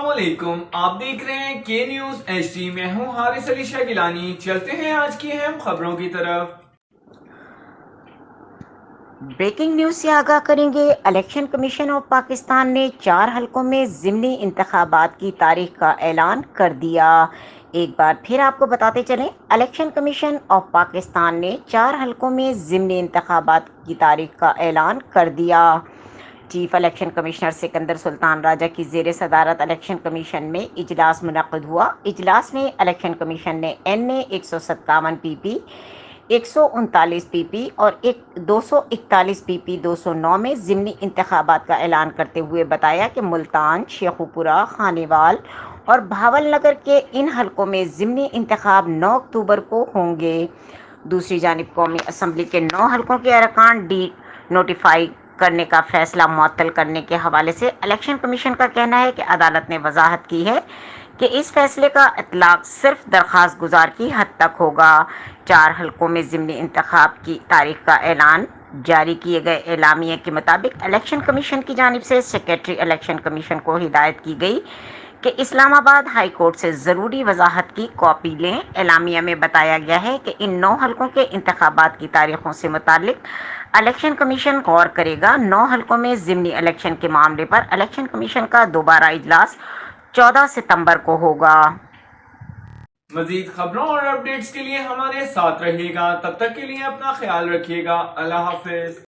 السلام علیکم، آپ دیکھ رہے ہیں کے نیوز ایچ ڈی۔ میں ہوں حارث علی شاہ گیلانی۔ چلتے ہیں آج کی اہم خبروں کی طرف۔ بریکنگ نیوز سے آگاہ کریں گے۔ الیکشن کمیشن آف پاکستان نے 4 حلقوں میں ضمنی انتخابات کی تاریخ کا اعلان کر دیا۔ ایک بار پھر آپ کو بتاتے چلیں، الیکشن کمیشن آف پاکستان نے 4 حلقوں میں ضمنی انتخابات کی تاریخ کا اعلان کر دیا۔ چیف الیکشن کمشنر سکندر سلطان راجہ کی زیر صدارت الیکشن کمیشن میں اجلاس منعقد ہوا۔ اجلاس میں الیکشن کمیشن نے NA 157 PP 139 PP اور 241 PP 209 میں ضمنی انتخابات کا اعلان کرتے ہوئے بتایا کہ ملتان، شیخوپورہ، خانیوال اور بھاول نگر کے ان حلقوں میں ضمنی انتخاب 9 اکتوبر کو ہوں گے۔ دوسری جانب قومی اسمبلی کے 9 حلقوں کے ارکان ڈی نوٹیفائی کرنے کا فیصلہ معطل کرنے کے حوالے سے الیکشن کمیشن کا کہنا ہے کہ عدالت نے وضاحت کی ہے کہ اس فیصلے کا اطلاق صرف درخواست گزار کی حد تک ہوگا۔ 4 حلقوں میں ضمنی انتخاب کی تاریخ کا اعلان۔ جاری کیے گئے اعلامیے کے مطابق الیکشن کمیشن کی جانب سے سیکریٹری الیکشن کمیشن کو ہدایت کی گئی کہ اسلام آباد ہائی کورٹ سے ضروری وضاحت کی کاپی لیں۔ اعلامیہ میں بتایا گیا ہے کہ ان 9 حلقوں کے انتخابات کی تاریخوں سے متعلق الیکشن کمیشن غور کرے گا۔ 9 حلقوں میں ضمنی الیکشن کے معاملے پر الیکشن کمیشن کا دوبارہ اجلاس 14 ستمبر کو ہوگا۔ مزید خبروں اور اپڈیٹس کے لیے ہمارے ساتھ رہیے گا۔ تب تک کے لیے اپنا خیال رکھیے گا۔ اللہ حافظ۔